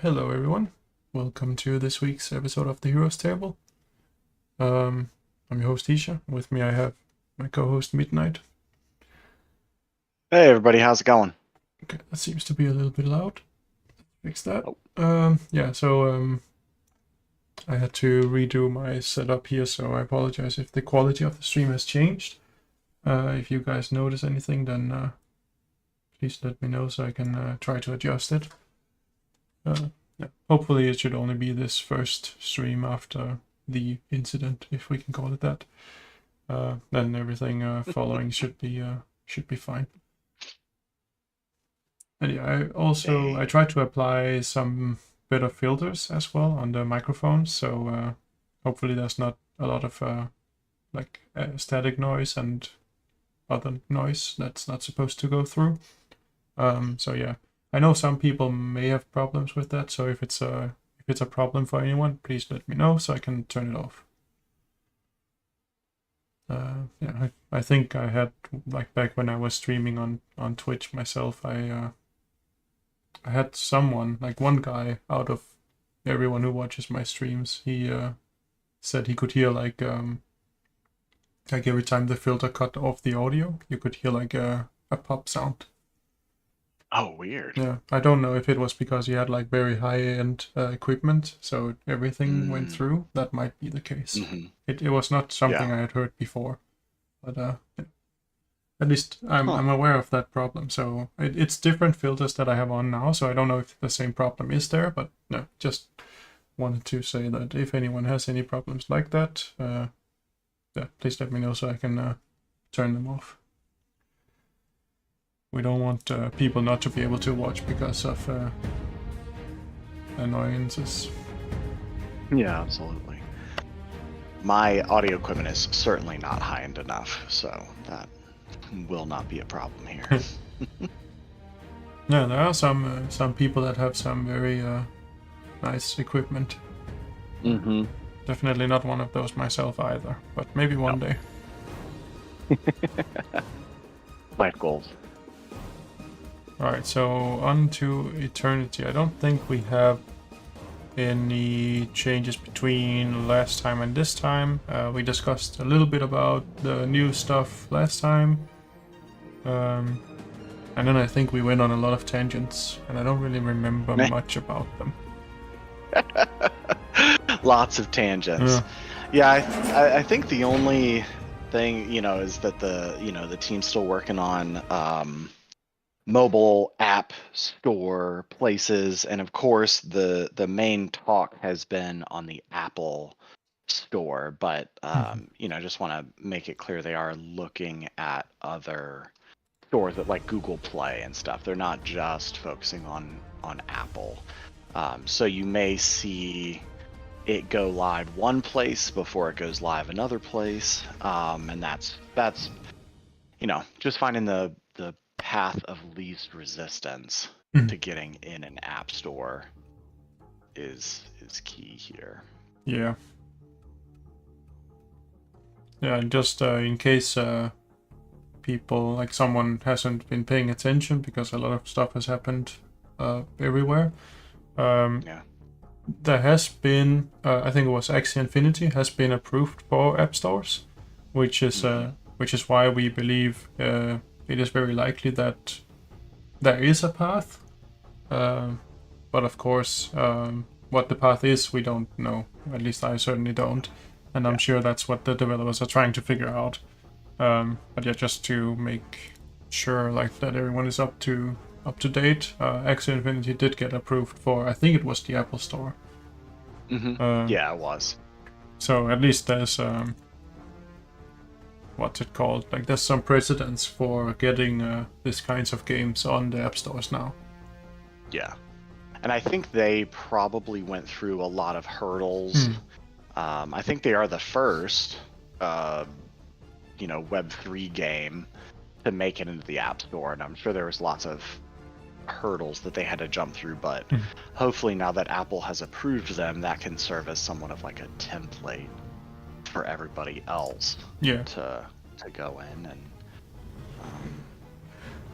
Hello everyone, welcome to this week's episode of the Heroes Table. I'm your host Isha. With me I have my co-host Midnight. Hey everybody, how's it going? Okay, that seems to be a little bit loud. Fix that. Oh. I had to redo my setup here, so I apologize if the quality of the stream has changed. If you guys notice anything, then please let me know so I can try to adjust it. Yeah. Hopefully it should only be this first stream after the incident, if we can call it that. Then everything following should be fine. And yeah, I tried to apply some bit of filters as well on the microphones, so hopefully there's not a lot of static noise and other noise that's not supposed to go through. So yeah, I know some people may have problems with that, so if it's a problem for anyone, please let me know so I can turn it off. I think I had, like, back when I was streaming on Twitch myself, I had someone, like one guy out of everyone who watches my streams, he said he could hear like every time the filter cut off the audio, you could hear like a pop sound. Oh, weird. Yeah, I don't know if it was because he had like very high-end equipment, so everything went through. That might be the case. Mm-hmm. It was not something Yeah. I had heard before, but at least I'm Huh. aware of that problem. So it's different filters that I have on now, so I don't know if the same problem is there, but no, just wanted to say that if anyone has any problems like that, yeah, please let me know so I can turn them off. We don't want people not to be able to watch because of annoyances. Yeah, absolutely. My audio equipment is certainly not high-end enough, so that will not be a problem here. Yeah, there are some people that have some very nice equipment. Mm-hmm. Definitely not one of those myself either, but maybe one day. Life goals. Alright, so on to Eternity. I don't think we have any changes between last time and this time. We discussed a little bit about the new stuff last time. And then I think we went on a lot of tangents, and I don't really remember much about them. Lots of tangents. Yeah, I think the only thing, is that the team's still working on mobile app store places, and of course the main talk has been on the Apple store, but just want to make it clear they are looking at other stores that like Google Play and stuff. They're not just focusing on Apple. So you may see it go live one place before it goes live another place, and that's just finding the path of least resistance to getting in an app store is key here. Yeah. Yeah, just in case people, like someone hasn't been paying attention because a lot of stuff has happened everywhere. There has been, I think it was Axie Infinity has been approved for app stores, which is why we believe it is very likely that there is a path. But of course, what the path is, we don't know. At least I certainly don't. And I'm sure that's what the developers are trying to figure out. But yeah, just to make sure like that everyone is up to date, Axie Infinity did get approved for, I think it was the Apple Store. Yeah, it was. So at least there's what's it called? Like there's some precedence for getting these kinds of games on the app stores now. Yeah, and I think they probably went through a lot of hurdles. I think they are the first, Web3 game to make it into the App Store, and I'm sure there was lots of hurdles that they had to jump through, but hopefully now that Apple has approved them, that can serve as somewhat of like a template for everybody else to go in. And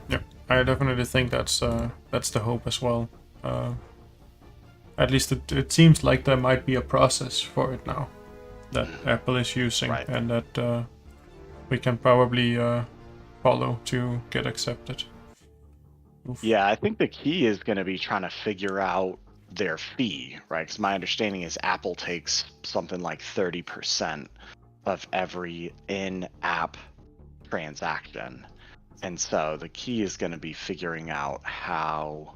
yeah, I definitely think that's the hope as well. at least it seems like there might be a process for it now that Apple is using, Right. and that we can probably follow to get accepted. Oof. Yeah, I think the key is going to be trying to figure out their fee, right? Because my understanding is Apple takes something like 30% of every in-app transaction. And so the key is going to be figuring out how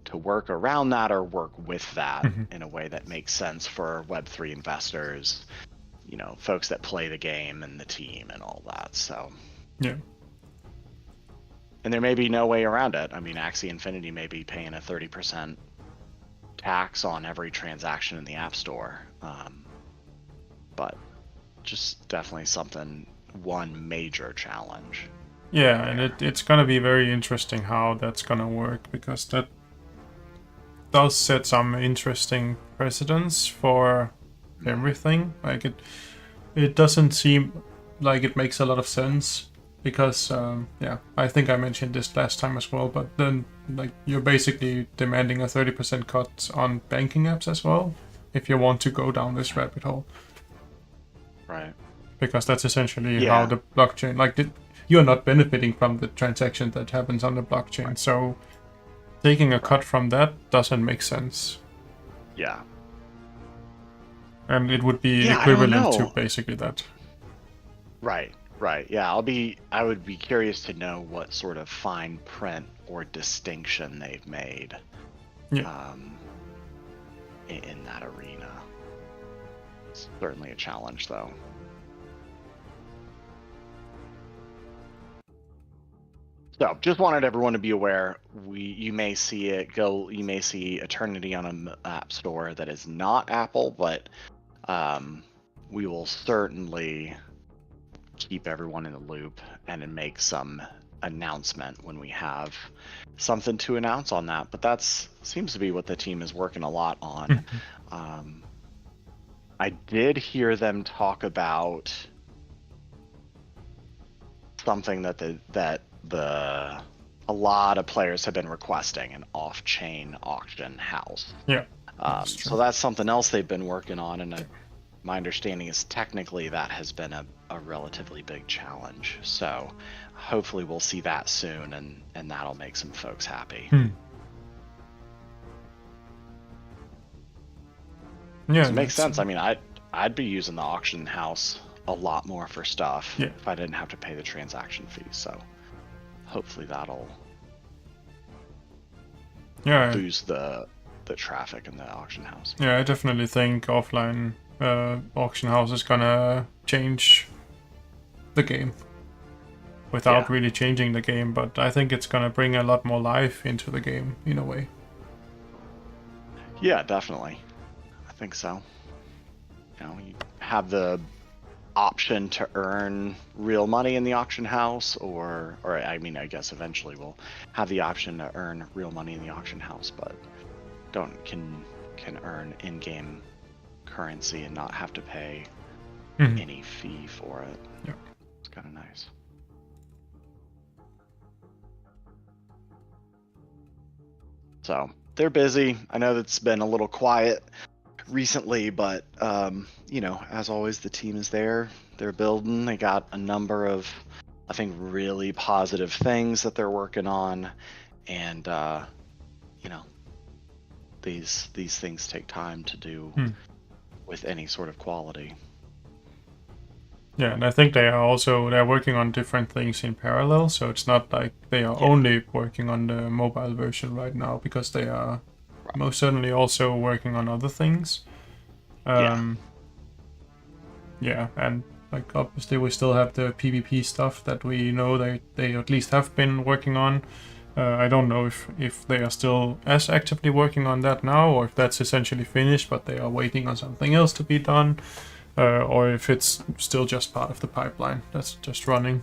to work around that or work with that in a way that makes sense for Web3 investors, you know, folks that play the game and the team and all that. So Yeah. And there may be no way around it. I mean, Axie Infinity may be paying a 30% tax on every transaction in the App Store. But just definitely one major challenge. Yeah, and it's gonna be very interesting how that's gonna work, because that does set some interesting precedents for everything. Like it doesn't seem like it makes a lot of sense, because I think I mentioned this last time as well, but then like you're basically demanding a 30% cut on banking apps as well if you want to go down this rabbit hole. Right. Because that's essentially how the blockchain, you're not benefiting from the transaction that happens on the blockchain. Right. So taking a cut from that doesn't make sense. Yeah. And it would be equivalent to basically that. Right. Right. Yeah, I would be curious to know what sort of fine print or distinction they've made in that arena. It's certainly a challenge, though. So, just wanted everyone to be aware. You may see Eternity on an app store that is not Apple, but we will certainly keep everyone in the loop and then make some announcement when we have something to announce on that. But that seems to be what the team is working a lot on. I did hear them talk about something that a lot of players have been requesting, an off-chain auction house. Yeah. So that's something else they've been working on, and my understanding is technically that has been a relatively big challenge. So hopefully we'll see that soon, and that'll make some folks happy. Yeah, it makes sense. I mean, I'd be using the auction house a lot more for stuff if I didn't have to pay the transaction fee. So hopefully that'll boost the traffic in the auction house. Yeah, I definitely think offline auction house is gonna change the game without really changing the game, but I think it's gonna bring a lot more life into the game in a way. Yeah, definitely. I think so. You know, you have the option to earn real money in the auction house, or I mean, I guess eventually we'll have the option to earn real money in the auction house, but can earn in-game currency and not have to pay any fee for it. Yeah, it's kind of nice. So they're busy. I know that's been a little quiet recently, but you know, as always, the team is there. They're building. They got a number of, I think, really positive things that they're working on, and you know, these things take time to do with any sort of quality. Yeah, and I think they're working on different things in parallel, so it's not like they are only working on the mobile version right now, because they are most certainly also working on other things. Yeah, and like obviously we still have the PvP stuff that we know they at least have been working on. I don't know if they are still as actively working on that now, or if that's essentially finished, but they are waiting on something else to be done, or if it's still just part of the pipeline that's just running.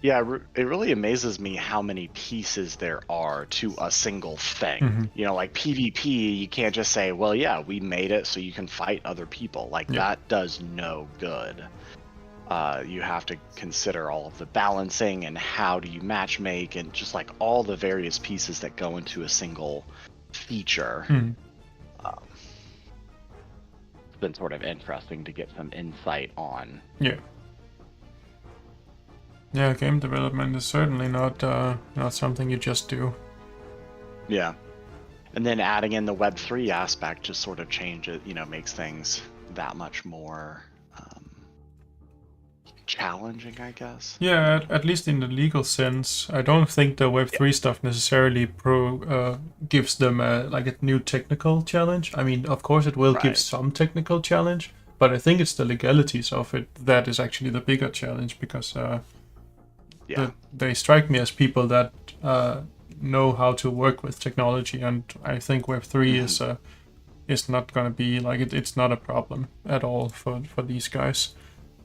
Yeah, it really amazes me how many pieces there are to a single thing. You know, like PvP, you can't just say, well, yeah, we made it so you can fight other people. Like, that does no good. You have to consider all of the balancing and how do you matchmake and just like all the various pieces that go into a single feature. Hmm. It's been sort of interesting to get some insight on. Yeah. Yeah, game development is certainly not something you just do. Yeah. And then adding in the Web3 aspect just sort of changes, makes things that much more challenging, I guess. Yeah, at least in the legal sense, I don't think the Web3 stuff necessarily gives them a new technical challenge. I mean, of course, it will give some technical challenge, but I think it's the legalities of it that is actually the bigger challenge, because they strike me as people that know how to work with technology, and I think Web3 is not going to be it's not a problem at all for these guys.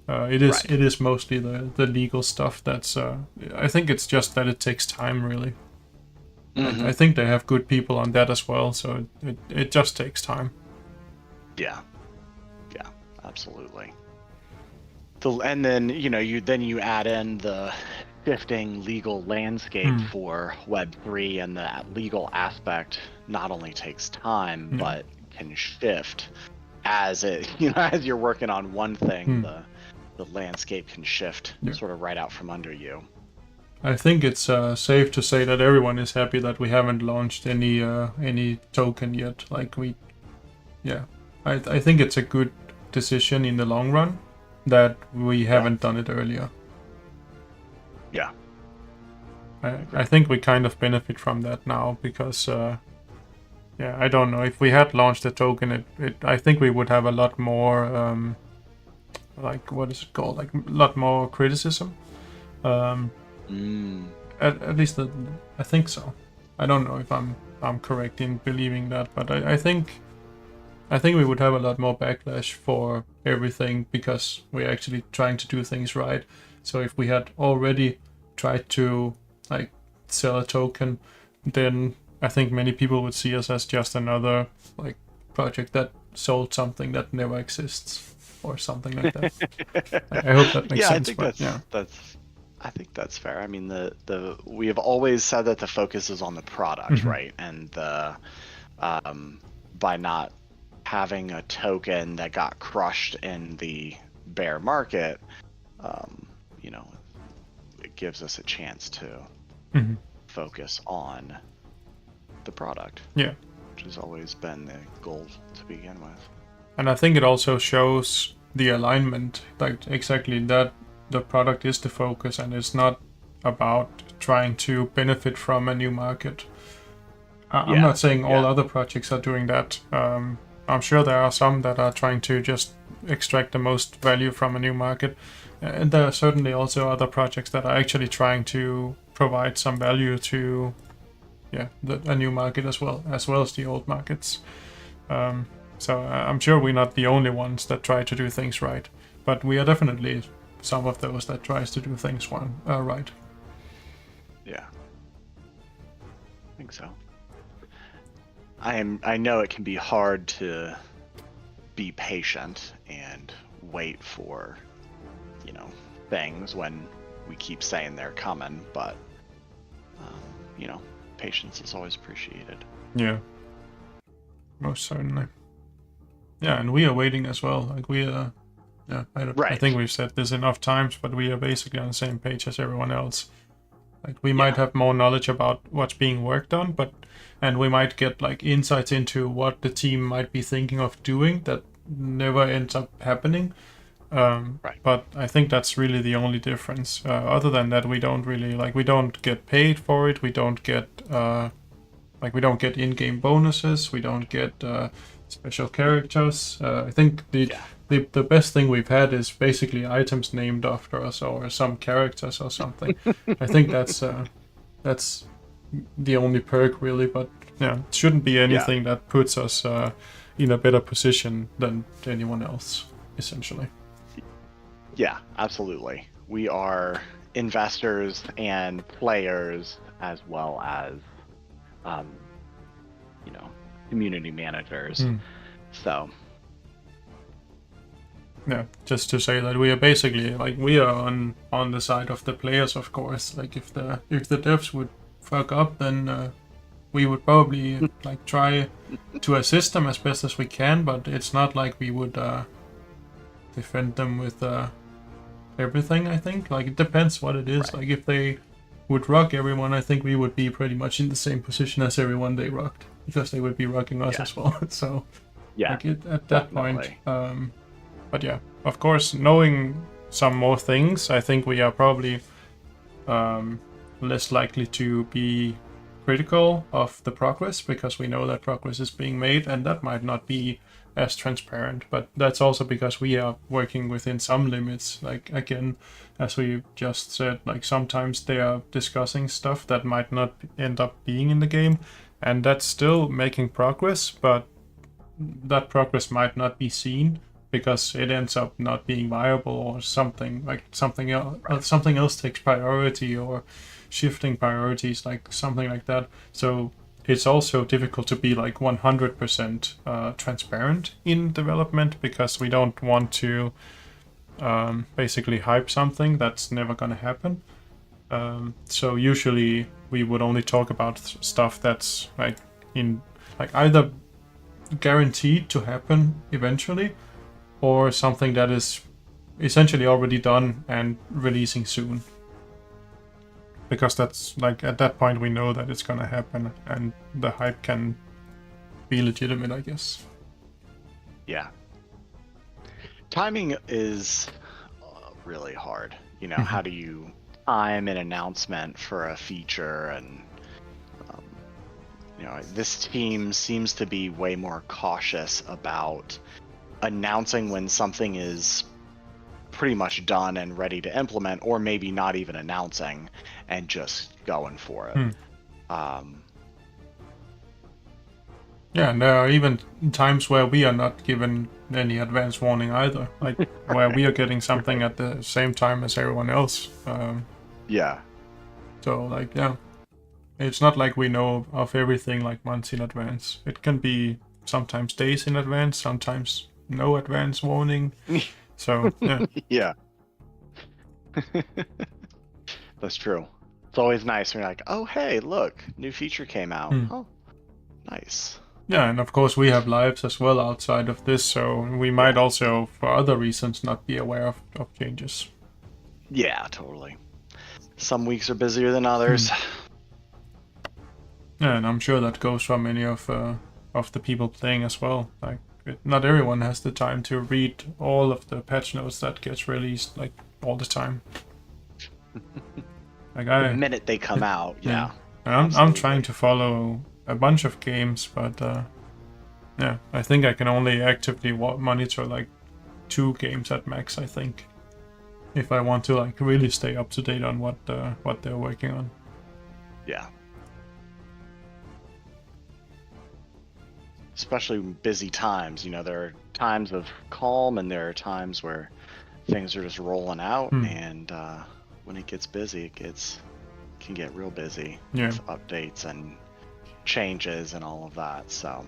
It is mostly the legal stuff that's I think it's just that it takes time, really. I think they have good people on that as well, so it just takes time. Yeah absolutely. And then you add in the shifting legal landscape for Web3, and that legal aspect not only takes time but can shift as as you're working on one thing. The landscape can shift sort of right out from under you. I think it's safe to say that everyone is happy that we haven't launched any token yet. I think it's a good decision in the long run that we haven't done it earlier. Yeah. I think we kind of benefit from that now, because I don't know, if we had launched a token, I think we would have a lot more what is it called? A lot more criticism. At least I think so. I don't know if I'm correct in believing that, but I think we would have a lot more backlash for everything, because we're actually trying to do things right. So if we had already tried to sell a token, then I think many people would see us as just another project that sold something that never exists, or something like that. I hope that makes sense. I think that's fair. I mean, we have always said that the focus is on the product, right? And by not having a token that got crushed in the bear market, it gives us a chance to focus on the product. Yeah, which has always been the goal to begin with. And I think it also shows the alignment, exactly that the product is the focus, and it's not about trying to benefit from a new market. I'm not saying all other projects are doing that. I'm sure there are some that are trying to just extract the most value from a new market. And there are certainly also other projects that are actually trying to provide some value to a new market as well as the old markets. So I'm sure we're not the only ones that try to do things right, but we are definitely some of those that tries to do things right. Yeah, I think so. I know it can be hard to be patient and wait for, things when we keep saying they're coming, but patience is always appreciated. Yeah, most certainly. Yeah, and we are waiting as well. I think we've said this enough times, but we are basically on the same page as everyone else. We might have more knowledge about what's being worked on, and we might get insights into what the team might be thinking of doing that never ends up happening. But I think that's really the only difference. Other than that, we don't really we don't get paid for it. We don't get we don't get in-game bonuses. We don't get special characters. I think the best thing we've had is basically items named after us or some characters or something. I think that's the only perk, really. But it shouldn't be anything that puts us in a better position than anyone else, essentially. Yeah, absolutely. We are investors and players, as well as community managers. So just to say that we are basically we are on the side of the players, of course. If the devs would fuck up, then we would probably like try to assist them as best as we can, but it's not like we would defend them with everything. I think like it depends what it is. Right. Like if they would rock everyone, I think we would be pretty much in the same position as everyone they rocked, because they would be rocking us as well. So like at that point, but yeah, of course, knowing some more things, I think we are probably less likely to be critical of the progress, because we know that progress is being made, and that might not be as transparent, but that's also because we are working within some limits. Like again, as we just said, like sometimes they are discussing stuff that might not end up being in the game, and that's still making progress, but that progress might not be seen because it ends up not being viable, or something else, something else takes priority, or shifting priorities, like something like that. So it's also difficult to be like 100% transparent in development, because we don't want to basically hype something that's never going to happen. So usually we would only talk about stuff that's like either guaranteed to happen eventually, or something that is essentially already done and releasing soon. Because that's like, at that point we know that it's gonna happen, and the hype can be legitimate, I guess. Yeah. Timing is really hard. You know, how do you time an announcement for a feature? And you know, this team seems to be way more cautious about announcing when something is pretty much done and ready to implement, or maybe not even announcing and just going for it. Yeah, and there are even times where we are not given any advance warning either, like where we are getting something at the same time as everyone else. Yeah. So like, yeah, it's not like we know of everything like months in advance. It can be sometimes days in advance, sometimes no advance warning. So yeah. Yeah. That's true. It's always nice when you're like, oh hey, look, new feature came out. Oh, nice. Yeah, and of course we have lives as well outside of this, so we might also, for other reasons, not be aware of changes. Yeah, totally. Some weeks are busier than others. Yeah, and I'm sure that goes for many of the people playing as well. Like, not everyone has the time to read all of the patch notes that gets released like all the time. Like the minute they come out, yeah. I'm trying to follow a bunch of games, but yeah, I think I can only actively monitor like 2 games at max, I think, if I want to like really stay up to date on what they're working on. Yeah. Especially busy times, you know, there are times of calm and there are times where things are just rolling out, and when it gets busy, it can get real busy with updates and changes and all of that. So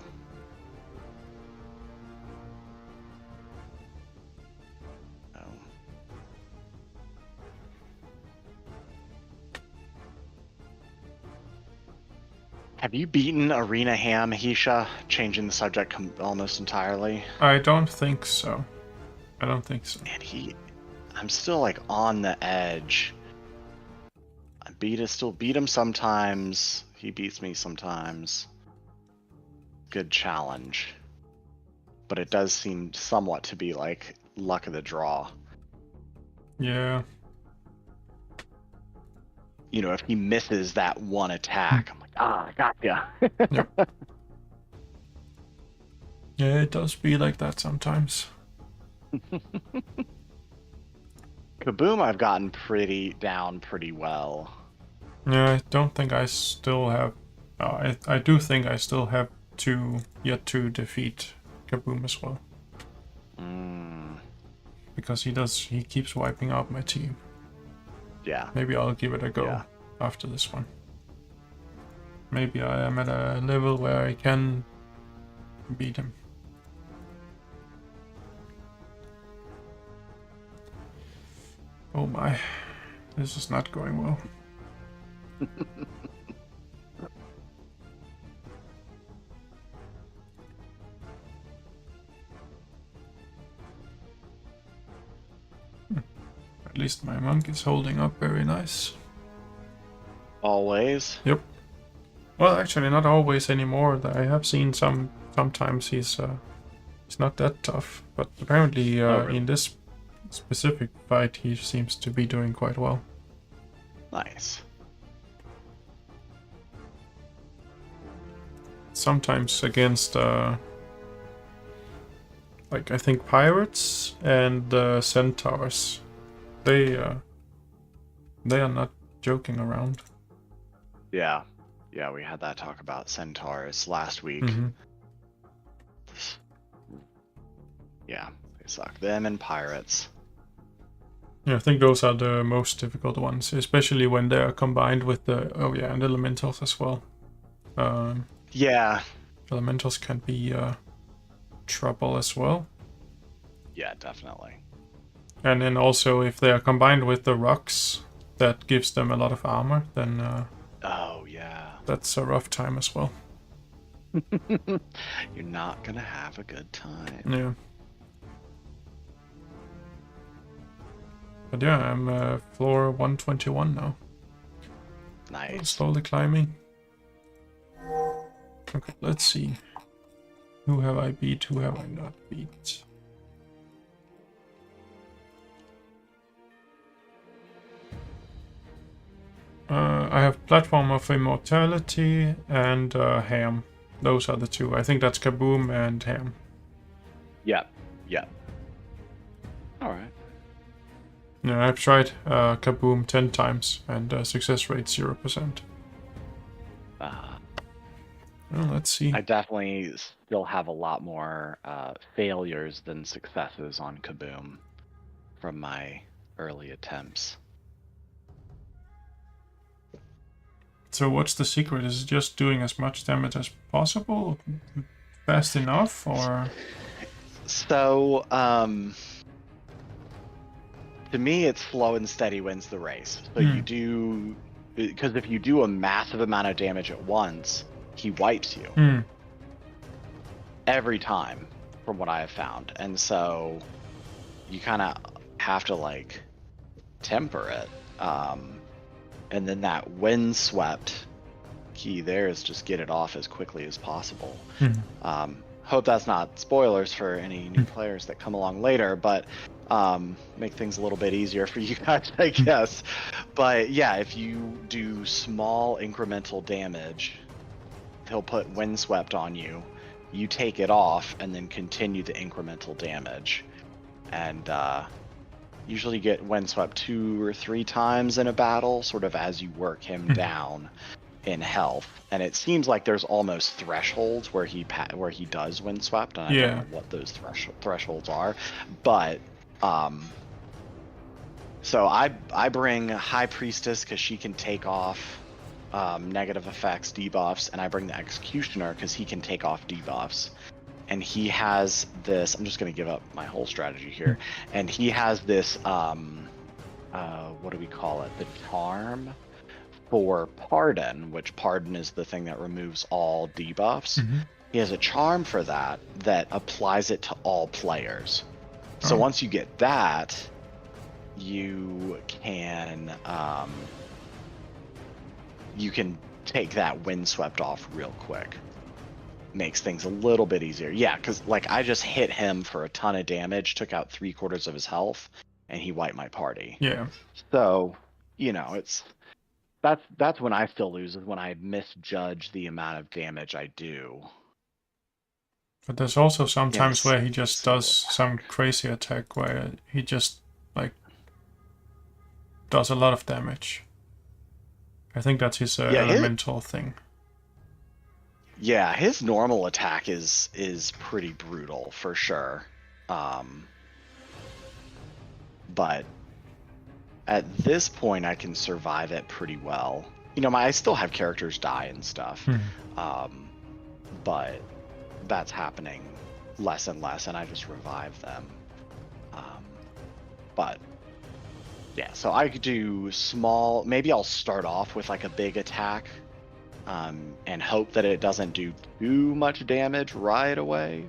have you beaten Arena Ham, Hisha? Changing the subject almost entirely. I don't think so. Man, I'm still like on the edge. Still beat him sometimes. He beats me sometimes. Good challenge. But it does seem somewhat to be like luck of the draw. Yeah. You know, if he misses that one attack, I'm like, I gotcha. Yep. Yeah, it does be like that sometimes. Kaboom, I've gotten pretty well. Yeah, I don't think I still have... I do think I still have yet to defeat Kaboom as well. Because he keeps wiping out my team. Yeah. Maybe I'll give it a go after this one. Maybe I am at a level where I can beat him. Oh my, this is not going well. At least my monk is holding up very nice. Always. Yep. Well, actually, not always anymore. I have seen sometimes he's not that tough, but apparently really? in this specific fight he seems to be doing quite well. Nice. Sometimes against like I think pirates and centaurs, they are not joking around. Yeah. Yeah, we had that talk about centaurs last week. Mm-hmm. Yeah, they suck. Them and pirates. Yeah, I think those are the most difficult ones, especially when they are combined with the and elementals as well. Yeah. Elementals can be trouble as well. Yeah, definitely. And then also if they are combined with the rocks, that gives them a lot of armor, then oh yeah. That's a rough time as well. You're not gonna have a good time. Yeah. But yeah, I'm floor 121 now. Nice. Slowly climbing. Okay, let's see. Who have I beat? Who have I not beat? I have Platform of Immortality and Ham. Those are the two. I think that's Kaboom and Ham. Yep. Yep. Alright. Yeah, I've tried Kaboom 10 times and success rate 0%. Well, let's see. I definitely still have a lot more failures than successes on Kaboom from my early attempts. So what's the secret? Is it just doing as much damage as possible? Fast enough, or? So, to me, it's slow and steady wins the race. So you do, because if you do a massive amount of damage at once, he wipes you. Every time, from what I have found. And so you kind of have to, like, temper it. And then that windswept key there is just get it off as quickly as possible. Hope that's not spoilers for any new players that come along later, but make things a little bit easier for you guys, I guess. But yeah, if you do small incremental damage, he'll put windswept on you. You take it off and then continue the incremental damage. And usually get windswept 2 or 3 times in a battle, sort of as you work him down in health. And it seems like there's almost thresholds where he does windswept, and I don't know what those thresholds are. But so I bring High Priestess because she can take off negative effects, debuffs, and I bring the Executioner because he can take off debuffs. And he has this, I'm just going to give up my whole strategy here, and he has this, what do we call it? The charm for Pardon, which Pardon is the thing that removes all debuffs. He has a charm for that applies it to all players. So once you get that, you can take that windswept off real quick. Makes things a little bit easier. Yeah, because like I just hit him for a ton of damage, took out 3/4 of his health, and he wiped my party. Yeah. So, you know, that's when I still lose, is when I misjudge the amount of damage I do. But there's also sometimes where he just does some crazy attack where he just like does a lot of damage. I think that's his elemental thing. Yeah, his normal attack is pretty brutal for sure. But at this point I can survive it pretty well. You know, I still have characters die and stuff. But that's happening less and less, and I just revive them. But yeah, so I could do small, maybe I'll start off with like a big attack. And hope that it doesn't do too much damage right away.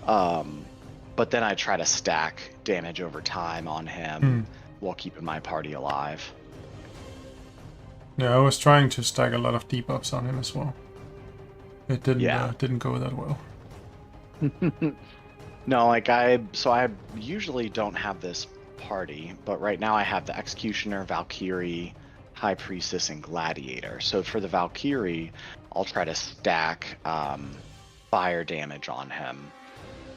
But then I try to stack damage over time on him while keeping my party alive. Yeah, I was trying to stack a lot of debuffs on him as well. It didn't go that well. No, like I usually don't have this party, but right now I have the Executioner, Valkyrie, High Priestess, and Gladiator. So for the Valkyrie, I'll try to stack fire damage on him,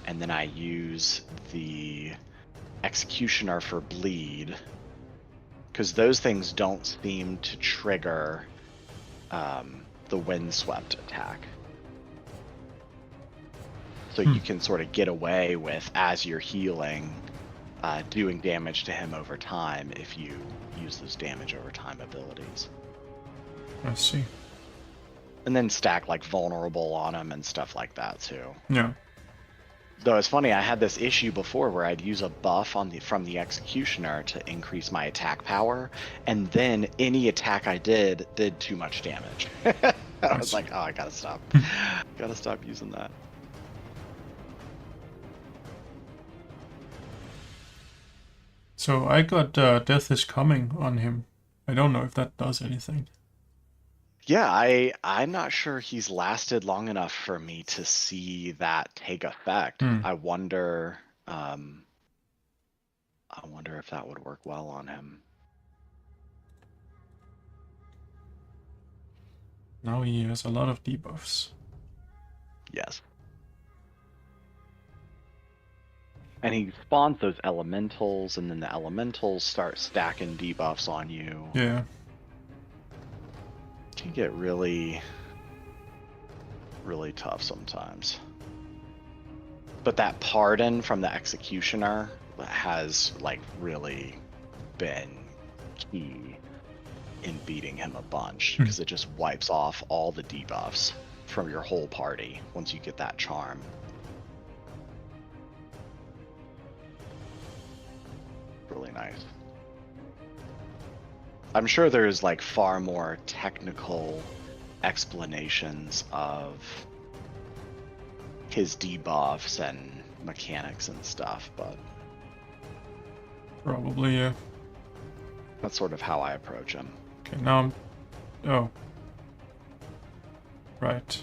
and then I use the Executioner for bleed, because those things don't seem to trigger the Windswept attack. So you can sort of get away with, as you're healing, doing damage to him over time if you use those damage over time abilities. I see. And then stack like vulnerable on him and stuff like that too. Yeah. Though it's funny, I had this issue before where I'd use a buff from the Executioner to increase my attack power, and then any attack I did too much damage. I was like, oh, I gotta stop. Gotta stop using that. So I got Death is Coming on him. I don't know if that does anything. Yeah, I'm not sure he's lasted long enough for me to see that take effect. I wonder if that would work well on him. Now he has a lot of debuffs. Yes. And he spawns those elementals, and then the elementals start stacking debuffs on you. Yeah. It can get really, really tough sometimes. But that pardon from the Executioner has like really been key in beating him a bunch, because it just wipes off all the debuffs from your whole party once you get that charm. Really nice. I'm sure there's like far more technical explanations of his debuffs and mechanics and stuff, but Probably, yeah. that's sort of how I approach him. Okay, now I'm... Oh. Right.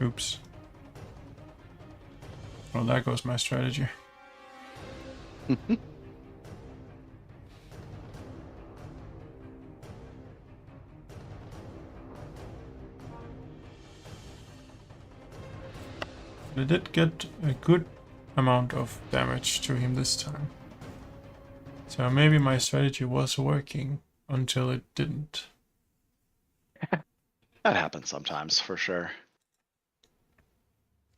Oops. Well, there goes my strategy. I did get a good amount of damage to him this time. So maybe my strategy was working until it didn't. That happens sometimes, for sure.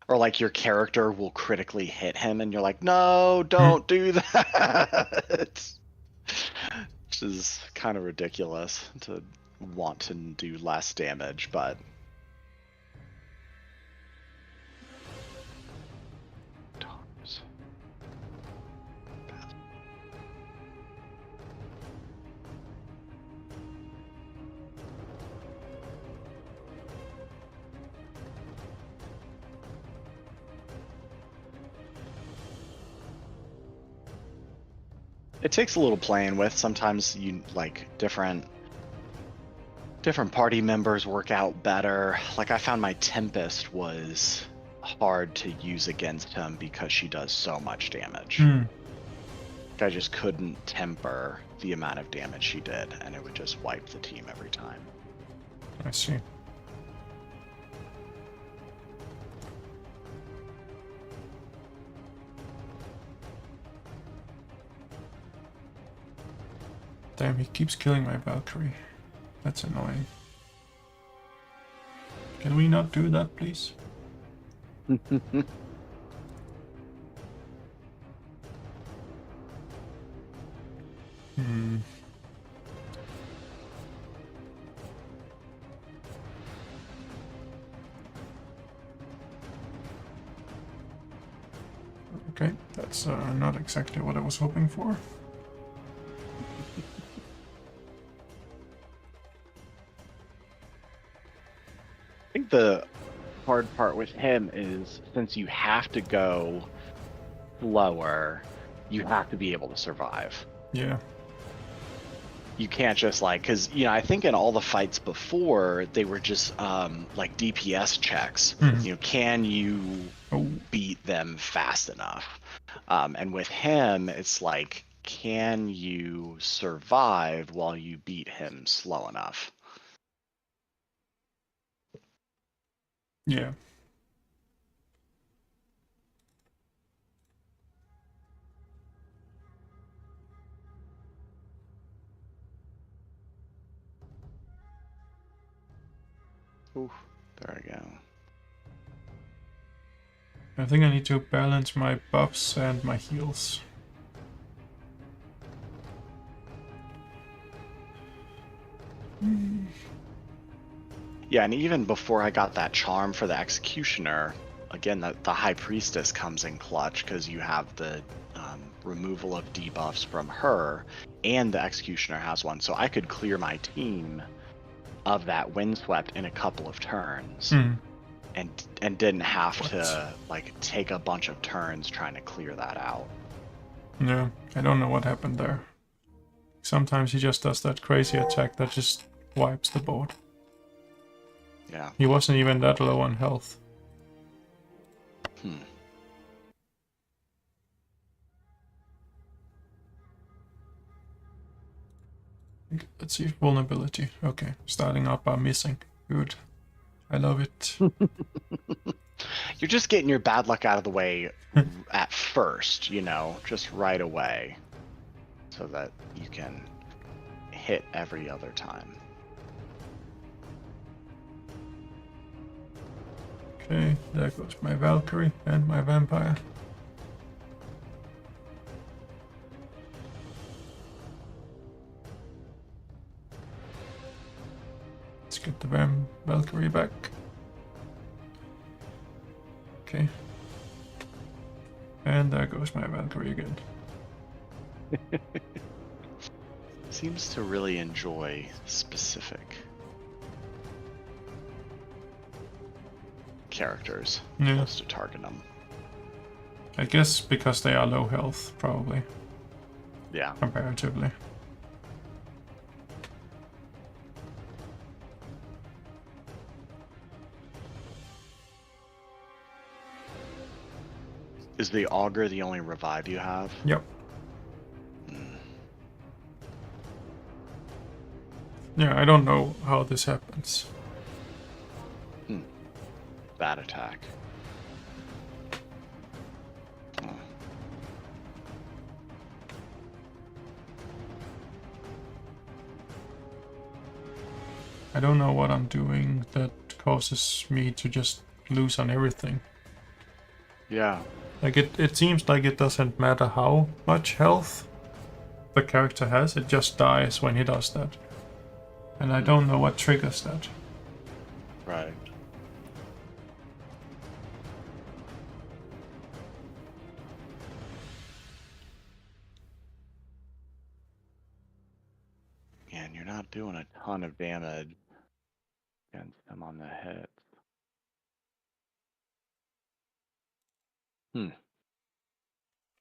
Or like your character will critically hit him and you're like, no, don't do that. Which is kind of ridiculous to want to do less damage, but it takes a little playing with. Sometimes you like different party members work out better. Like I found my Tempest was hard to use against him because she does so much damage. I just couldn't temper the amount of damage she did, and it would just wipe the team every time. I see. Damn, he keeps killing my Valkyrie. That's annoying. Can we not do that, please? Okay, that's not exactly what I was hoping for. I think the hard part with him is, since you have to go slower, you have to be able to survive. Yeah. You can't just like, because I think in all the fights before they were just like DPS checks. Can you beat them fast enough? And with him, it's like, can you survive while you beat him slow enough? Yeah. Ooh, there we go. I think I need to balance my buffs and my heals. Yeah, and even before I got that charm for the Executioner, again, the High Priestess comes in clutch because you have the removal of debuffs from her, and the Executioner has one. So I could clear my team of that Windswept in a couple of turns, and didn't have to like take a bunch of turns trying to clear that out. Yeah, I don't know what happened there. Sometimes he just does that crazy attack that just wipes the board. Yeah. He wasn't even that low on health. Let's see, vulnerability. Okay, starting up are missing. Good. I love it. You're just getting your bad luck out of the way at first, just right away, so that you can hit every other time. Okay, there goes my Valkyrie and my Vampire. Let's get the Valkyrie back. Okay. And there goes my Valkyrie again. Seems to really enjoy specific characters. Yeah. Close to target them. I guess because they are low health, probably. Yeah. Comparatively. Is the Augur the only revive you have? Yep. Yeah, I don't know how this happens. Bad attack. I don't know what I'm doing that causes me to just lose on everything. Yeah. Like it seems like it doesn't matter how much health the character has, it just dies when he does that. And I don't know what triggers that. Right. Man, you're not doing a ton of damage against him on the hit.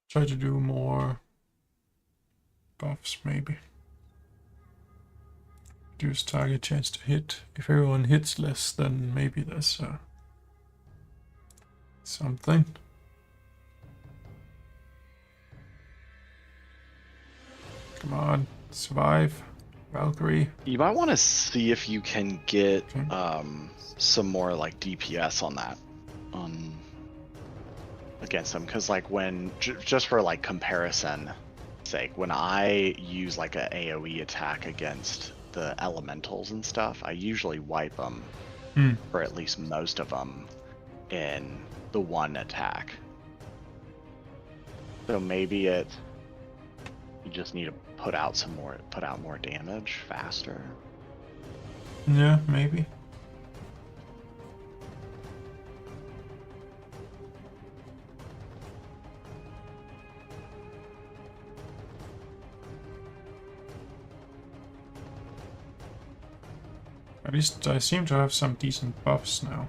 Try to do more buffs, maybe. Reduce target chance to hit. If everyone hits less, then maybe there's something. Come on, survive. Valkyrie. You might want to see if you can get some more like DPS on that, against them, because like when just for like comparison sake, when I use like a AOE attack against the elementals and stuff, I usually wipe them, or at least most of them, in the one attack. So maybe you just need to put out more damage faster. Yeah, maybe. At least I seem to have some decent buffs now.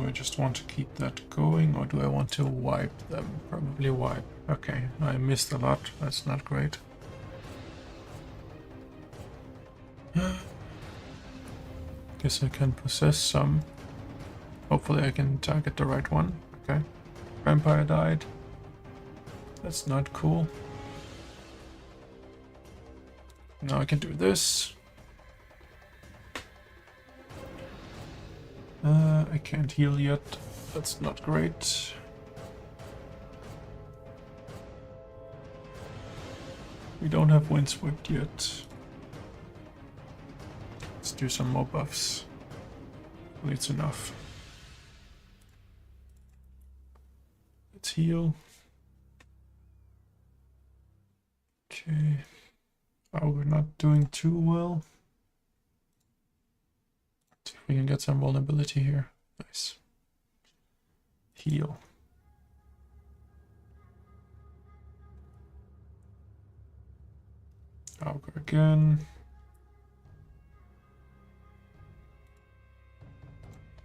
do I just want to keep that going, or do I want to wipe them? Probably wipe. Okay, I missed a lot. That's not great. Guess I can possess some. Hopefully I can target the right one. Okay. Vampire died. That's not cool. Now I can do this. I can't heal yet. That's not great. We don't have Windswept yet. Let's do some more buffs. Hopefully it's enough. Let's heal. Okay. Oh, we're not doing too well. See if we can get some vulnerability here. Nice. Heal. Augur again.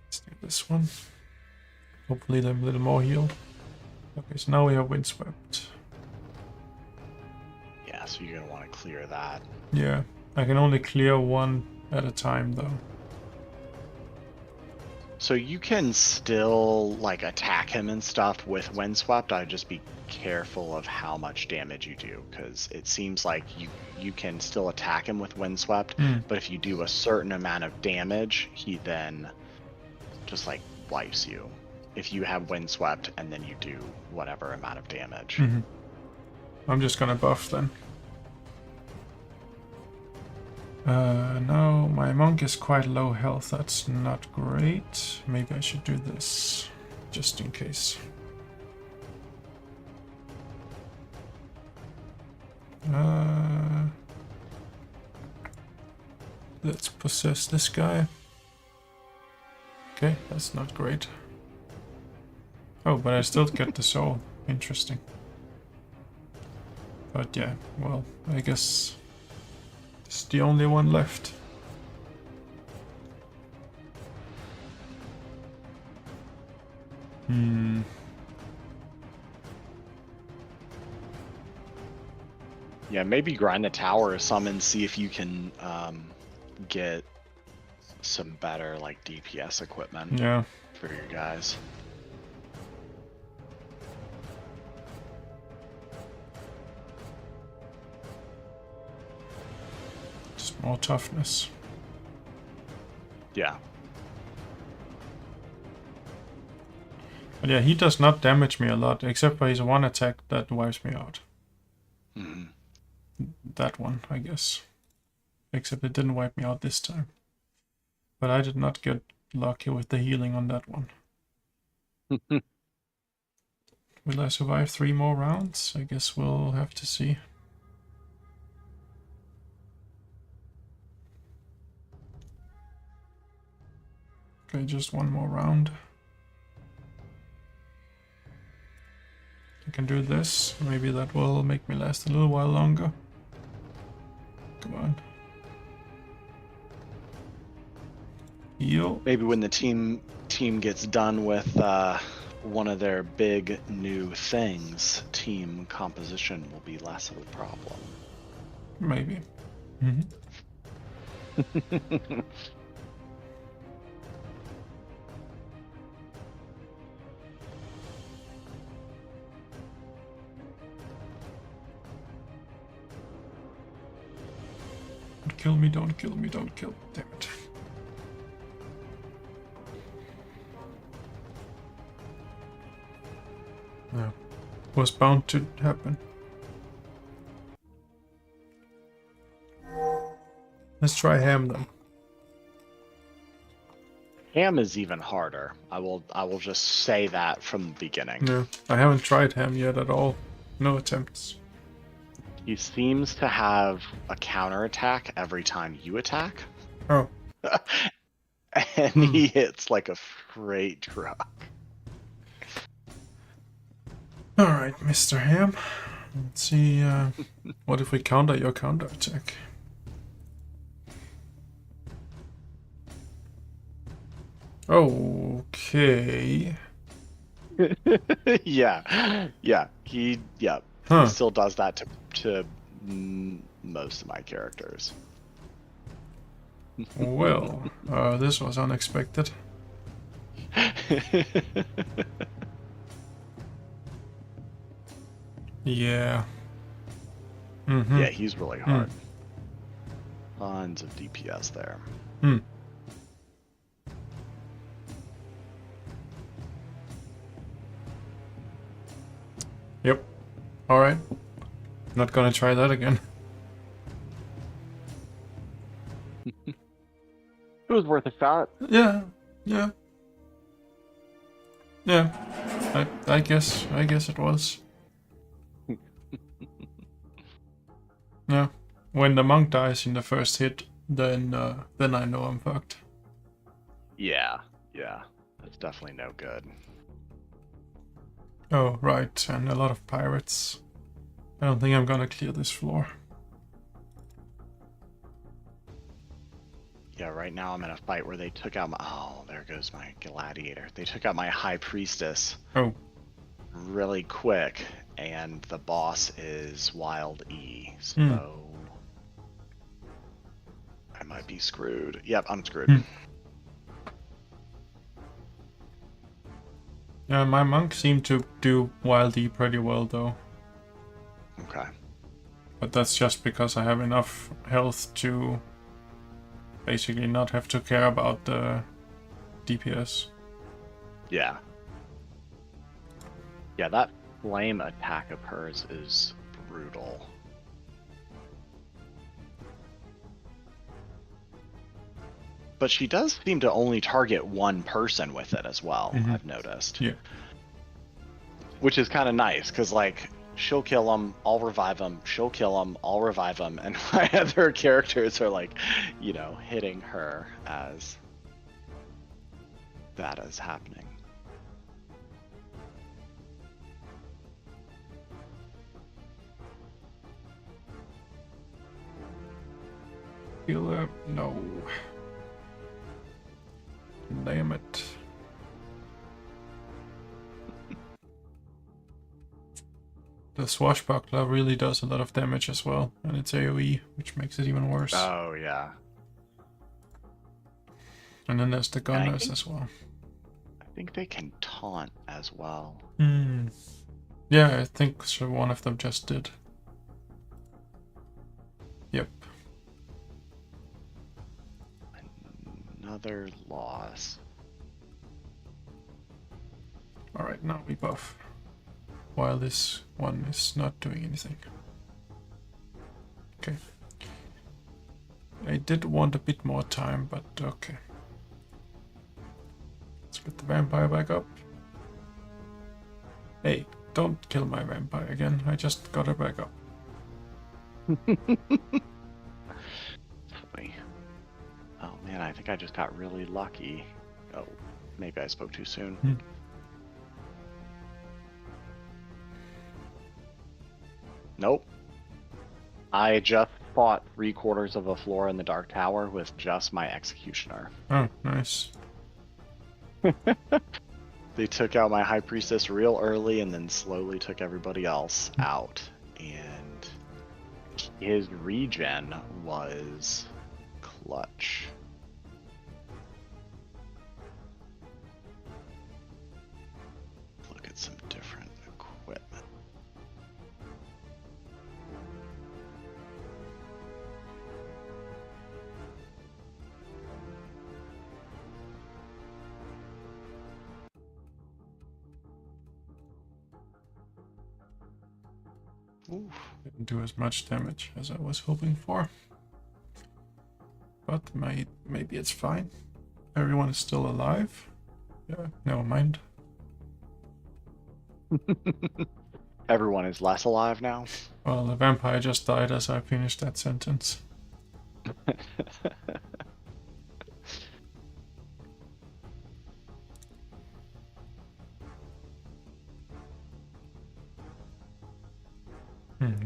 Let's do this one. Hopefully they're a little more healed. Okay, so now we have Windswept. Yeah, so you're gonna want to clear that. Yeah, I can only clear one at a time though. So you can still like attack him and stuff with Windswept. I'd just be careful of how much damage you do, because it seems like you can still attack him with Windswept, but if you do a certain amount of damage, he then just like wipes you. If you have Windswept and then you do whatever amount of damage. I'm just gonna buff then. No, my monk is quite low health. That's not great. Maybe I should do this, just in case. Let's possess this guy. Okay, that's not great. Oh, but I still get the soul. Interesting. But yeah, well, I guess it's the only one left. Yeah, maybe grind the tower or summon, see if you can get some better like DPS equipment for your guys. Just more toughness. Yeah. But yeah, he does not damage me a lot, except for his one attack that wipes me out. That one, I guess. Except it didn't wipe me out this time. But I did not get lucky with the healing on that one. Will I survive 3 more rounds? I guess we'll have to see. Okay, just 1 more round. I can do this. Maybe that will make me last a little while longer. Come on. Heal. Maybe when the team gets done with one of their big new things, team composition will be less of a problem. Maybe. Don't kill me, don't kill me, don't kill me. Damn it. No. Was bound to happen. Let's try Ham then. Ham is even harder. I will just say that from the beginning. No, I haven't tried Ham yet at all. No attempts. He seems to have a counterattack every time you attack. Oh. And he hits like a freight truck. Alright, Mr. Ham. Let's see, what if we counter your counterattack? Okay. yeah. He Huh. still does that to most of my characters. Well, this was unexpected. Yeah. Mm-hmm. Yeah, he's really hard. Tons of DPS there. Hmm. Yep. Alright. Not gonna try that again. It was worth a shot. Yeah. Yeah. Yeah. I guess it was. Yeah. When the monk dies in the first hit, then I know I'm fucked. Yeah. That's definitely no good. Oh, right, and a lot of pirates. I don't think I'm gonna clear this floor. Yeah, right now I'm in a fight where they took out my... Oh, there goes my gladiator. They took out my high priestess. Oh. Really quick, and the boss is Wild E, so... I might be screwed. Yep, I'm screwed. Yeah, my monk seemed to do Wild E pretty well, though. Okay. But that's just because I have enough health to basically not have to care about the DPS. Yeah. Yeah, that flame attack of hers is brutal. But she does seem to only target one person with it as well, I've noticed. Yeah. Which is kind of nice, because, like, she'll kill them, I'll revive them, she'll kill them, I'll revive them, and my other characters are, like, you know, hitting her as that is happening. Heal no. Damn it. The swashbuckler really does a lot of damage as well, and it's AoE, which makes it even worse. Oh, yeah. And then there's the gunners as well. I think they can taunt as well. Yeah, I think so. One of them just did. Yep. Another loss. Alright, now we buff. While this one is not doing anything. Okay. I did want a bit more time, but okay. Let's get the vampire back up. Hey, don't kill my vampire again. I just got her back up. Funny. Oh man, I think I just got really lucky. Oh, maybe I spoke too soon. Nope. I just fought 3/4 of a floor in the Dark Tower with just my Executioner. Oh, nice. They took out my High Priestess real early and then slowly took everybody else out. And his regen was clutch. Look at some different equipment. Oof. Didn't do as much damage as I was hoping for. But maybe it's fine. Everyone is still alive. Yeah, never mind. Everyone is less alive now. Well, the vampire just died as I finished that sentence.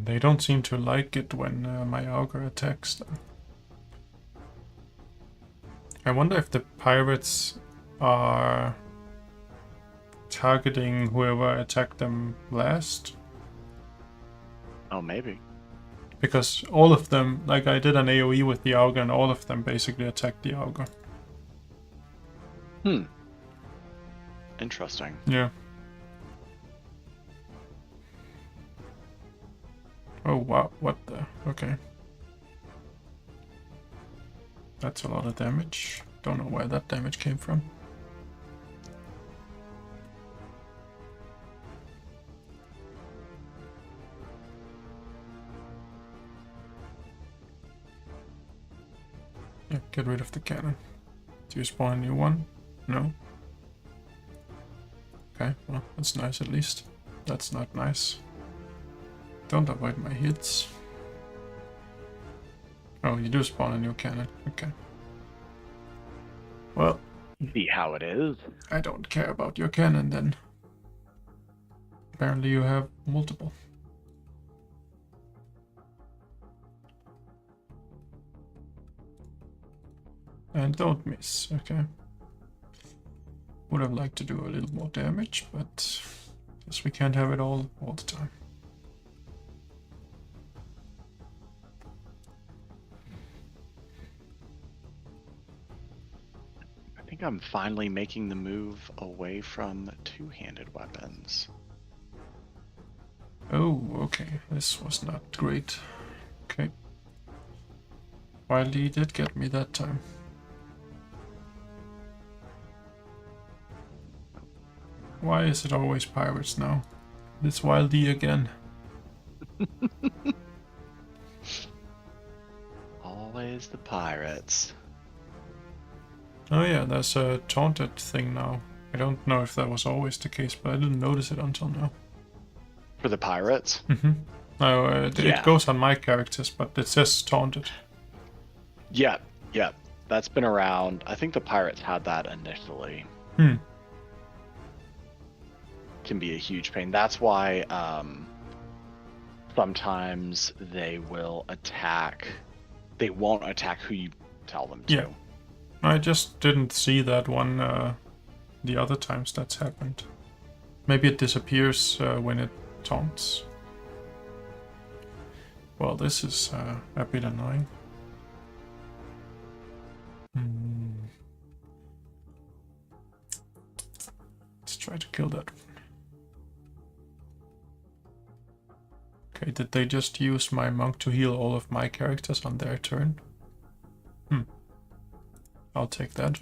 They don't seem to like it when my augur attacks them. I wonder if the pirates are targeting whoever attacked them last. Oh, maybe. Because all of them, like I did an AoE with the Augur, and all of them basically attacked the Augur. Interesting. Yeah. Oh wow, what the? Okay. That's a lot of damage. Don't know where that damage came from. Yeah, get rid of the cannon. Do you spawn a new one? No? Okay, well, that's nice at least. That's not nice. Don't avoid my hits. Oh, you do spawn a new cannon. Okay. Well, See how it is. I don't care about your cannon then. Apparently you have multiple. And don't miss, okay. Would have liked to do a little more damage, but guess we can't have it all the time. I think I'm finally making the move away from two-handed weapons. Oh, okay. This was not great. Okay. Wildly did get me that time. Why is it always pirates now? It's Wildly again. Always the pirates. Oh yeah, there's a taunted thing now. I don't know if that was always the case, but I didn't notice it until now. For the pirates? Mm-hmm. No, it goes on my characters, but it says taunted. Yeah. That's been around. I think the pirates had that initially. Can be a huge pain. That's why sometimes they will attack. They won't attack who you tell them to. Yeah. I just didn't see that one the other times that's happened. Maybe it disappears when it taunts. Well, this is a bit annoying. Let's try to kill that one. Okay, did they just use my monk to heal all of my characters on their turn? I'll take that.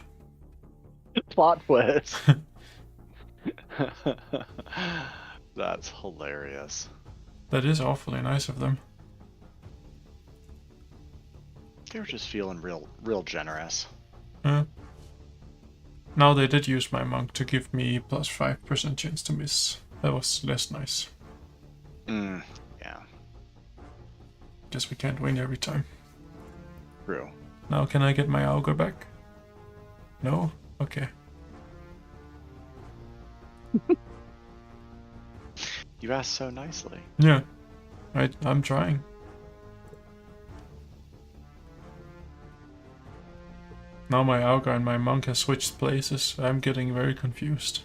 Plot twist. That's hilarious. That is awfully nice of them. They were just feeling real generous. Now they did use my monk to give me plus 5% chance to miss. That was less nice. Yeah. Guess we can't win every time. True. Now can I get my Augur back? No? Okay. You asked so nicely. Yeah. I'm trying. Now my Augur and my monk has switched places. I'm getting very confused.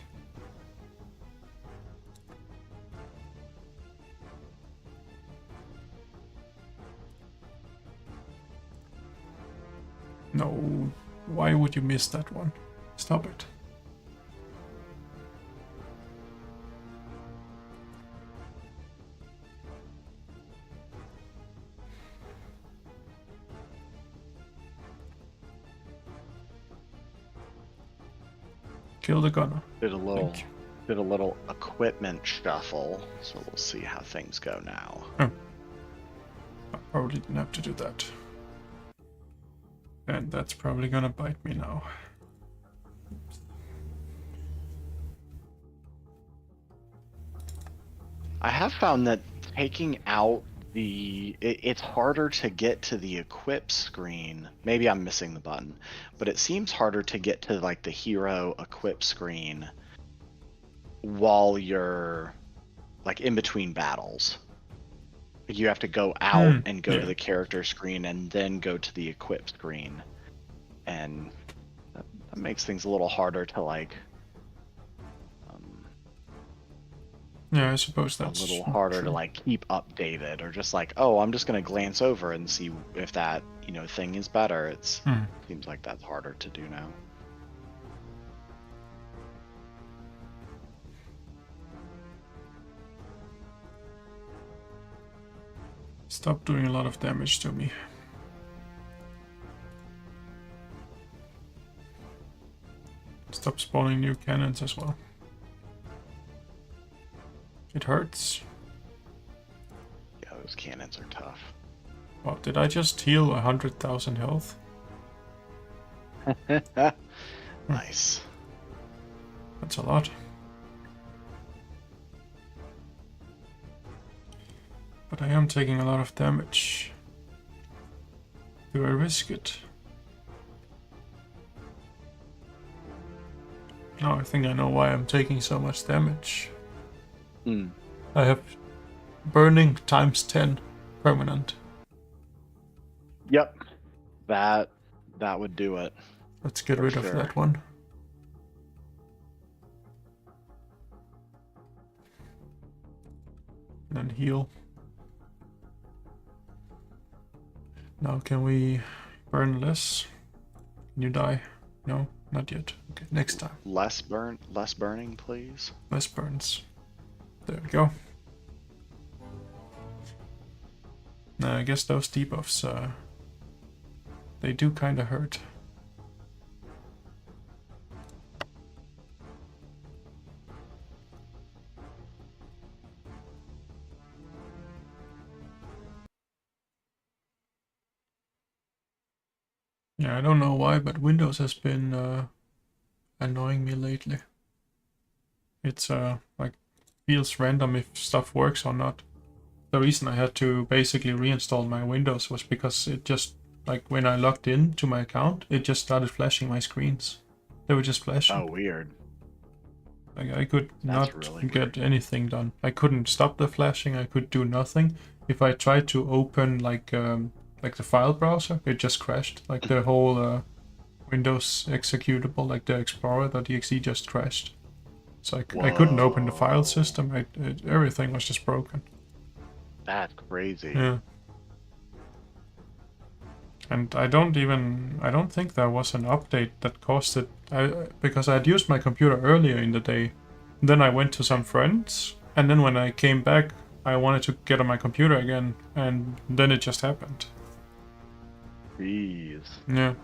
No. Why would you miss that one? Stop it. Kill the gunner. Did a little equipment shuffle, so we'll see how things go now. I probably didn't have to do that. And that's probably gonna bite me now. I have found that taking out it's harder to get to the equip screen. Maybe I'm missing the button, but it seems harder to get to like the hero equip screen while you're like in between battles. You have to go out and go to the character screen and then go to the equip screen. And That makes things a little harder to like. Yeah, I suppose A that's little harder true. to like keep updated, or just like, oh, I'm just gonna glance over and see if that thing is better. It's seems like that's harder to do now. Stop doing a lot of damage to me. Stop spawning new cannons as well. It hurts. Yeah, those cannons are tough. Well, did I just heal 100,000 health? Nice. That's a lot. But I am taking a lot of damage. Do I risk it? No, I think I know why I'm taking so much damage. I have burning times 10 permanent. Yep. That would do it. Let's get rid of that one. And then heal. Now can we burn less? Can you die? No, not yet. Okay, next time. Less burning, please. Less burns. There we go. Now I guess those debuffs, they do kind of hurt. Yeah, I don't know why, but Windows has been annoying me lately. It's like feels random if stuff works or not. The reason I had to basically reinstall my Windows was because it just, like when I logged in to my account, it just started flashing my screens. They were just flashing. Oh, weird. Like I could That's not really get anything done. I couldn't stop the flashing. I could do nothing. If I tried to open like the file browser, it just crashed. Like the whole Windows executable, like the Explorer.exe just crashed. So I couldn't open the file system. Everything was just broken. That's crazy. Yeah. And I don't think there was an update that caused it. Because I had used my computer earlier in the day. Then I went to some friends, and then when I came back, I wanted to get on my computer again, and then it just happened. Jeez. Yeah.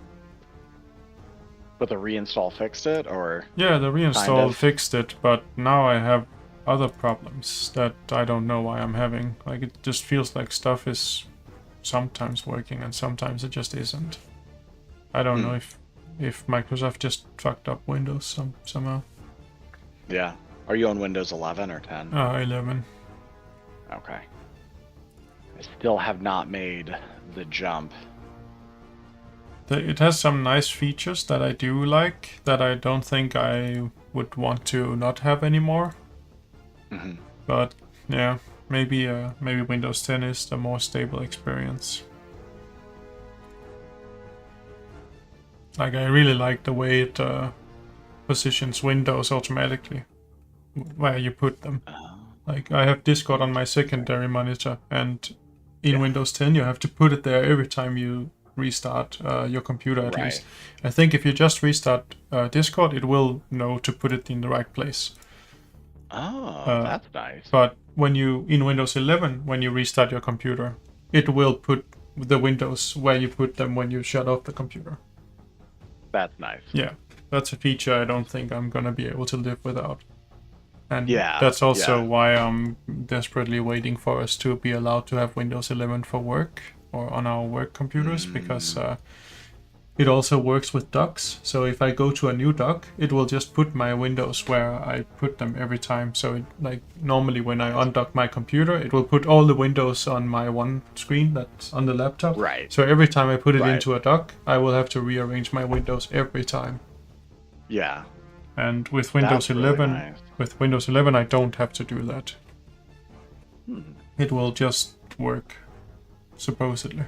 But the reinstall fixed it, or? Yeah, the reinstall fixed it, but now I have other problems that I don't know why I'm having. Like it just feels like stuff is sometimes working and sometimes it just isn't. I don't know if Microsoft just fucked up Windows somehow. Yeah. Are you on Windows 11 or 10? 11. Okay. I still have not made the jump. It has some nice features that I do like, that I don't think I would want to not have anymore. But yeah, maybe Windows 10 is the more stable experience. Like I really like the way it positions windows automatically, where you put them. Like I have Discord on my secondary monitor, and in Windows 10 you have to put it there every time you restart your computer at least. I think if you just restart Discord, it will know to put it in the right place. Oh, that's nice. But when you, in Windows 11, when you restart your computer, it will put the windows where you put them when you shut off the computer. That's nice. Yeah, that's a feature I don't think I'm gonna be able to live without. And that's also why I'm desperately waiting for us to be allowed to have Windows 11 for work, or on our work computers, because it also works with docks. So if I go to a new dock, it will just put my windows where I put them every time. So it, like normally when I undock my computer, it will put all the windows on my one screen that's on the laptop. Right. So every time I put it into a dock, I will have to rearrange my windows every time. Yeah. And with Windows 11, with Windows 11, I don't have to do that. It will just work, supposedly.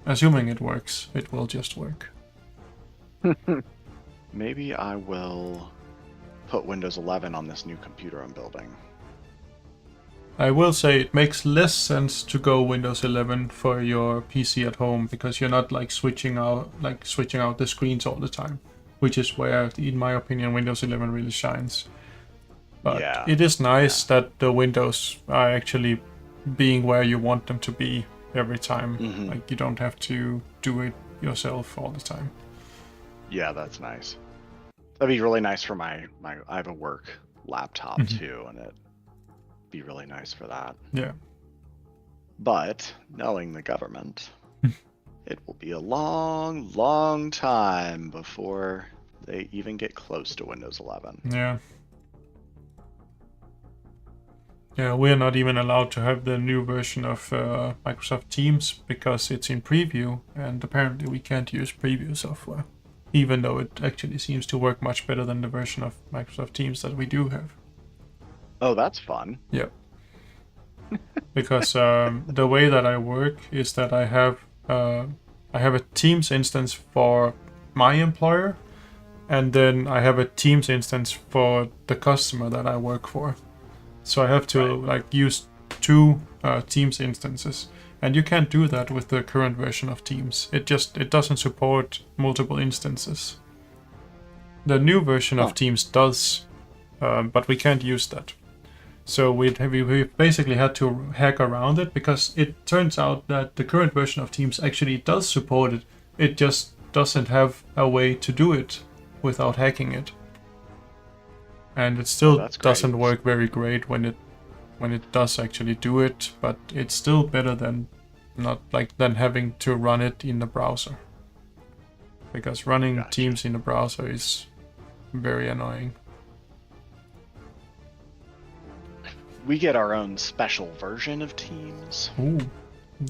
Assuming it works, it will just work. Maybe I will put Windows 11 on this new computer I'm building. I will say it makes less sense to go Windows 11 for your PC at home because you're not like switching out the screens all the time, which is where, in my opinion, Windows 11 really shines. But Yeah. it is nice that the windows are actually being where you want them to be every time. Mhm. Like you don't have to do it yourself all the time. Yeah, that's nice. That'd be really nice for my I have a work laptop too, and it'd be really nice for that. Yeah. But knowing the government, it will be a long, long time before they even get close to Windows 11. Yeah. Yeah, we're not even allowed to have the new version of Microsoft Teams because it's in preview, and apparently we can't use preview software, even though it actually seems to work much better than the version of Microsoft Teams that we do have. Oh, that's fun. Yeah. Because the way that I work is that I have a Teams instance for my employer, and then I have a Teams instance for the customer that I work for. So I have to like use two Teams instances, and you can't do that with the current version of Teams. It doesn't support multiple instances. The new version of Teams does, but we can't use that. So we basically had to hack around it because it turns out that the current version of Teams actually does support it. It just doesn't have a way to do it without hacking it. And it still doesn't work very great when it does actually do it, but it's still better than than having to run it in the browser. Because running Teams in the browser is very annoying. We get our own special version of Teams. Ooh,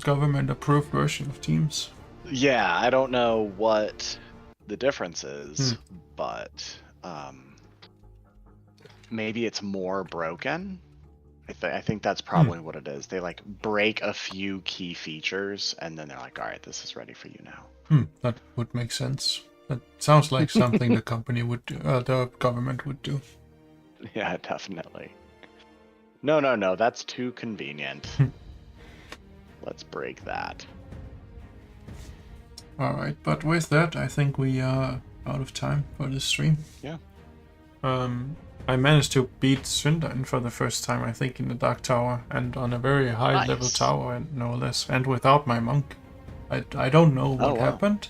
government-approved version of Teams. Yeah, I don't know what the difference is, but maybe it's more broken. I think that's probably what it is. They like break a few key features, and then they're like, "All right, this is ready for you now." That would make sense. That sounds like something the company would do, the government would do. Yeah, definitely. No, that's too convenient. Let's break that. Alright, but with that, I think we are out of time for this stream. Yeah. I managed to beat Svindine for the first time, I think, in the Dark Tower, and on a very high level tower, and no less, and without my monk. I don't know what happened,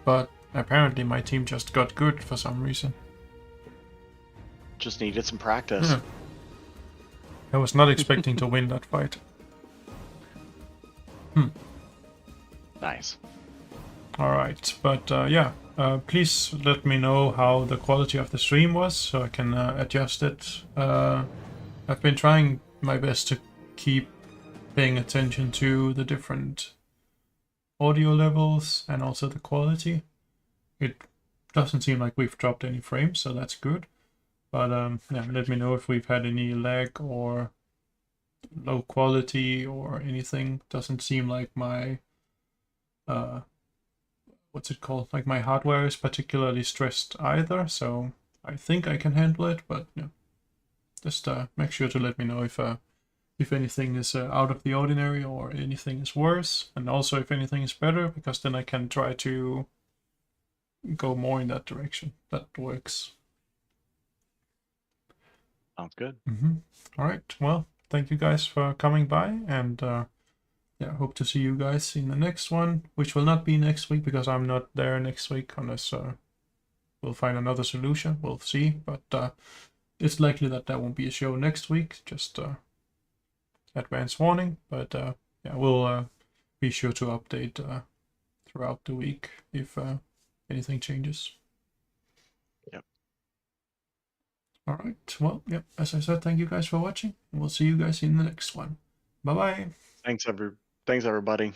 but apparently my team just got good for some reason. Just needed some practice. Yeah. I was not expecting to win that fight. Nice. Alright, but yeah, please let me know how the quality of the stream was so I can adjust it. I've been trying my best to keep paying attention to the different audio levels and also the quality. It doesn't seem like we've dropped any frames, so that's good. But yeah, let me know if we've had any lag or low quality or anything. Doesn't seem like my what's it called? Like my hardware is particularly stressed either, so I think I can handle it. But yeah, just make sure to let me know if anything is out of the ordinary or anything is worse, and also if anything is better, because then I can try to go more in that direction. That works. Sounds good. All right. Well, thank you guys for coming by, and yeah, hope to see you guys in the next one, which will not be next week because I'm not there next week unless we'll find another solution. We'll see, but it's likely that there won't be a show next week. Just advance warning. But yeah, we'll be sure to update throughout the week if anything changes. All right. Well, yeah, as I said, thank you guys for watching. We'll see you guys in the next one. Bye-bye. Thanks, everybody.